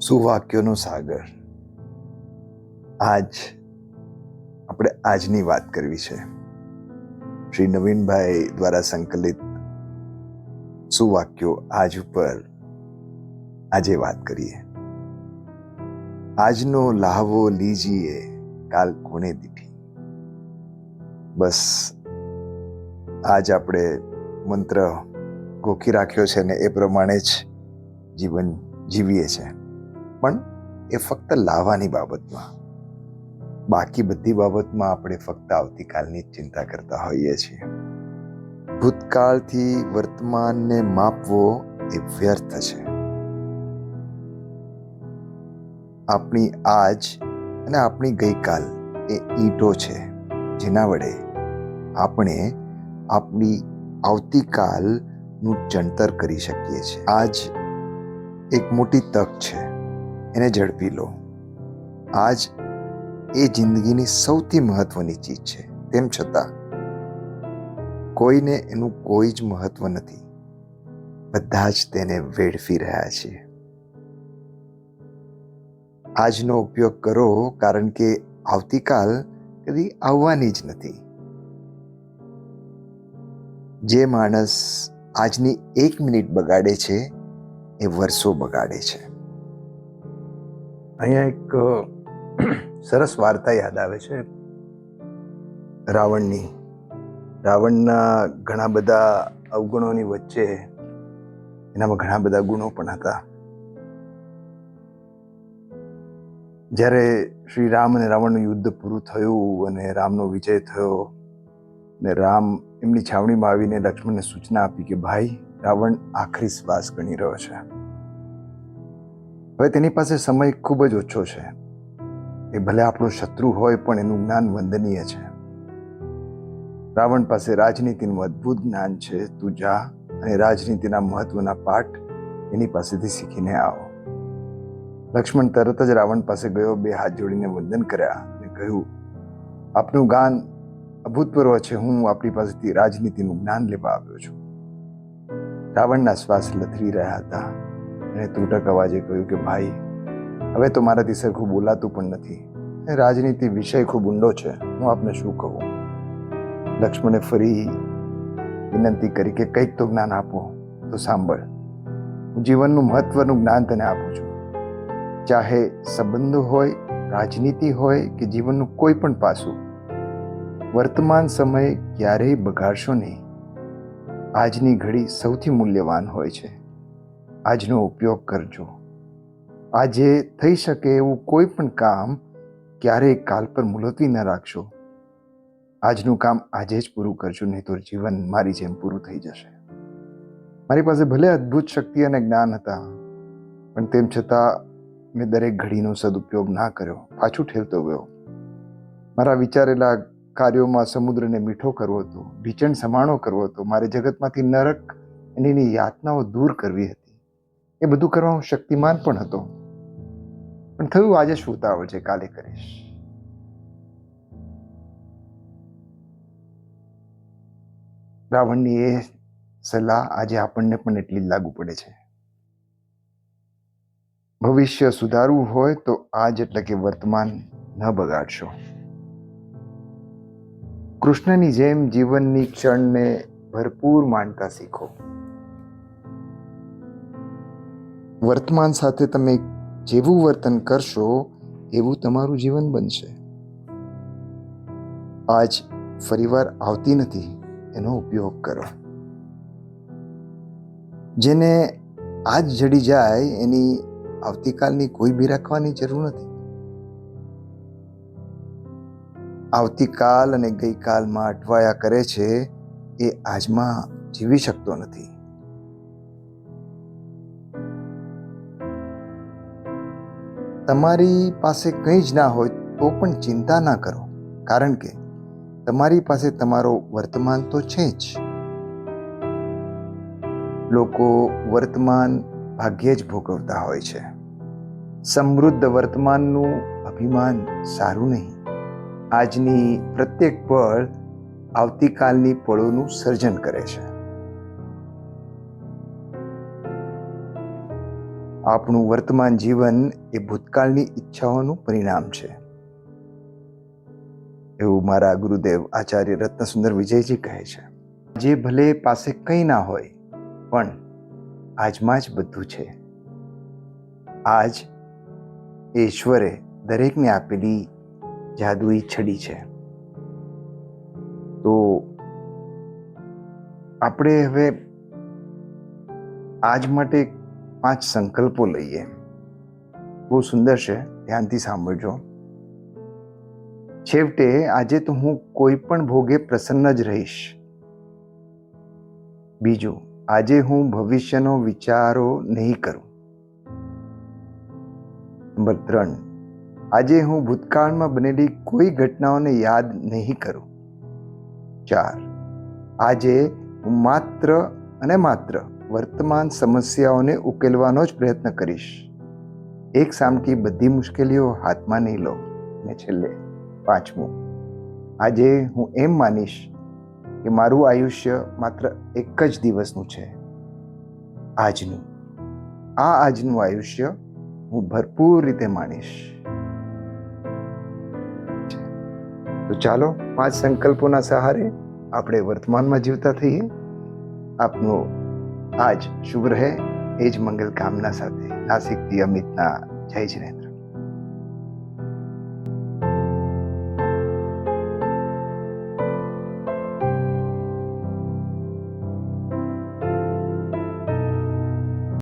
સુવાક્યોનો સાગર. આપણે આજની વાત કરવી છે. શ્રી નવીનભાઈ દ્વારા સંકલિત સુવાક્યો આજ ઉપર આજે વાત કરીએ. આજનો લહાવો લીજીએ, કાલ કોણે દીઠી. બસ આજ આપણે મંત્ર ગોખી રાખ્યો છે ને એ પ્રમાણે જ જીવન જીવીએ છે. પણ એ ફક્ત લાવવાની બાબતમાં, બાકી બધી બાબતમાં આપણે ફક્ત આવતીકાલની જ ચિંતા કરતા હોઈએ છીએ. ભૂતકાળથી વર્તમાનને માપવો એ વ્યર્થ છે. આપણી આજ અને આપણી ગઈકાલ એ ઈંટો છે, જેના વડે આપણે આપણી આવતીકાલનું ચણતર કરી શકીએ છીએ. આજ એક મોટી તક છે, એને ઝડપી લો. આજ એ જિંદગીની સૌથી મહત્વની ચીજ છે. તેમ છતાં કોઈને એનું કોઈ જ મહત્વ નથી. બધા જ તેને વેડફી રહ્યા છે. આજનો ઉપયોગ કરો, કારણ કે આવતીકાલ કદી આવવાની જ નથી. જે માણસ આજની 1 મિનિટ બગાડે છે એ વર્ષો બગાડે છે. અહીંયા એક સરસ વાર્તા યાદ આવે છે રાવણની. રાવણના ઘણા બધા અવગુણોની વચ્ચે એનામાં ઘણા બધા ગુણો પણ હતા. જ્યારે શ્રી રામ અને રાવણનું યુદ્ધ પૂરું થયું અને રામનો વિજય થયો ને રામ એમની છાવણીમાં આવીને લક્ષ્મણને સૂચના આપી કે ભાઈ, રાવણ આખરી શ્વાસ ગણી રહ્યો છે. હવે તેની પાસે સમય ખૂબ જ ઓછો છે. એ ભલે આપણો શત્રુ હોય પણ એનું જ્ઞાન વંદનીય છે. રાવણ પાસે રાજનીતિનું અદ્ભુત જ્ઞાન છે. તું જા અને રાજનીતિના મહત્વના પાઠ એની પાસેથી શીખીને આવો. લક્ષ્મણ તરત જ રાવણ પાસે ગયો, 2 હાથ જોડીને વંદન કર્યા અને કહ્યું, આપનું જ્ઞાન અભૂતપૂર્વ છે. હું આપણી પાસેથી રાજનીતિનું જ્ઞાન લેવા આવ્યો છું. રાવણના શ્વાસ લથડી રહ્યા હતા અને તૂટક અવાજે કહ્યું કે ભાઈ, હવે તો મારાથી સરખું બોલાતું પણ નથી. રાજનીતિ વિષય ખૂબ ઊંડો છે, હું આપને શું કહું. લક્ષ્મણે ફરી વિનંતી કરી કે કંઈક તો જ્ઞાન આપો. તો સાંભળ, હું જીવનનું મહત્વનું જ્ઞાન તને આપું છું. ચાહે સંબંધો હોય, રાજનીતિ હોય કે જીવનનું કોઈ પણ પાસું, વર્તમાન સમય ક્યારેય બગાડશો નહીં. આજની ઘડી સૌથી મૂલ્યવાન હોય છે. આજનો ઉપયોગ કરજો. આજે થઈ શકે એવું કોઈ પણ કામ ક્યારેય કાલ પર મુલતવી ન રાખશો. આજનું કામ આજે જ પૂરું કરજો, નહીં તો જીવન મારી જેમ પૂરું થઈ જશે. મારી પાસે ભલે અદ્ભુત શક્તિ અને જ્ઞાન હતા, પણ તેમ છતાં મેં દરેક ઘડીનો સદુપયોગ ના કર્યો. પાછું ઠેલતો ગયો. મારા વિચારેલા કાર્યોમાં સમુદ્રને મીઠો કરવો હતો, ભીચણ સમાણો કરવો હતો, મારે જગતમાંથી નરક એની યાતનાઓ દૂર કરવી હતી. એ બધું કરવા હું શક્તિમાન પણ હતો. પણ થયું, આજે શું ઉતાવળ છે, કાલે કરીશ. રાવણની એ સલાહ આજે આપણને પણ એટલી જ લાગુ પડે છે. ભવિષ્ય સુધારવું હોય તો આજ એટલે કે વર્તમાન ન બગાડશો. કૃષ્ણની જેમ જીવનની ક્ષણને ભરપૂર માણતા શીખો. વર્તમાન સાથે તમે જેવું વર્તન કરશો એવું તમારું જીવન બનશે. આજ ફરીવાર આવતી નથી, એનો ઉપયોગ કરો. જેને આજ જડી જાય એની આવતીકાલની કોઈ બી રાખવાની જરૂર નથી. આવતીકાલ અને ગઈકાલમાં અટવાયા કરે છે એ આજમાં જીવી શકતો નથી. તમારી પાસે કંઈ જ ના હોય તો પણ ચિંતા ના કરો, કારણ કે તમારી પાસે તમારો વર્તમાન તો છે જ. લોકો વર્તમાન ભાગ્યે જ ભોગવતા હોય છે. સમૃદ્ધ વર્તમાનનું અભિમાન સારું નહીં. આજની પ્રત્યેક પળ આવતીકાલની પળોનું સર્જન કરે છે. આપણું વર્તમાન જીવન એ ભૂતકાળની ઈચ્છાઓનું પરિણામ છે, એવું મારા ગુરુદેવ આચાર્ય રત્નસુંદર વિજયજી કહે છે. જે ભલે પાસે કંઈ ના હોય, પણ આજમાં જ બધું છે. આજ ઈશ્વરે દરેકને આપેલી જાદુઈ છડી છે. તો આપણે હવે આજ માટે 5 સંકલ્પો લઈએ. બહુ સુંદર છે, ધ્યાનથી સાંભળજો. છેવટે આજે તો હું કોઈ પણ ભોગે પ્રસન્ન જ રહીશ. બીજું, આજે હું ભવિષ્યનો વિચારો નહીં કરું. નંબર 3, આજે હું ભૂતકાળમાં બનેલી કોઈ ઘટનાઓને યાદ નહીં કરું. 4, આજે હું માત્ર અને માત્ર વર્તમાન સમસ્યાઓને ઉકેલવાનો જ પ્રયત્ન કરીશ. એક સામટી બધી મુશ્કેલીઓ હાથમાં નહીં લો. અને છેલ્લે 5મું, આજે હું એમ માનીશ કે મારું આયુષ્ય માત્ર એક જ દિવસનું છે, આજનું. આ આજનું આયુષ્ય હું ભરપૂર રીતે માણીશ. તો ચાલો 5 સંકલ્પોના સહારે આપણે વર્તમાનમાં જીવતા થઈએ. આપનો આજ શુભ રહે, એ જ મંગલ કામના સાથે નાસિકથી અમિતના જય જિનેન્દ્ર.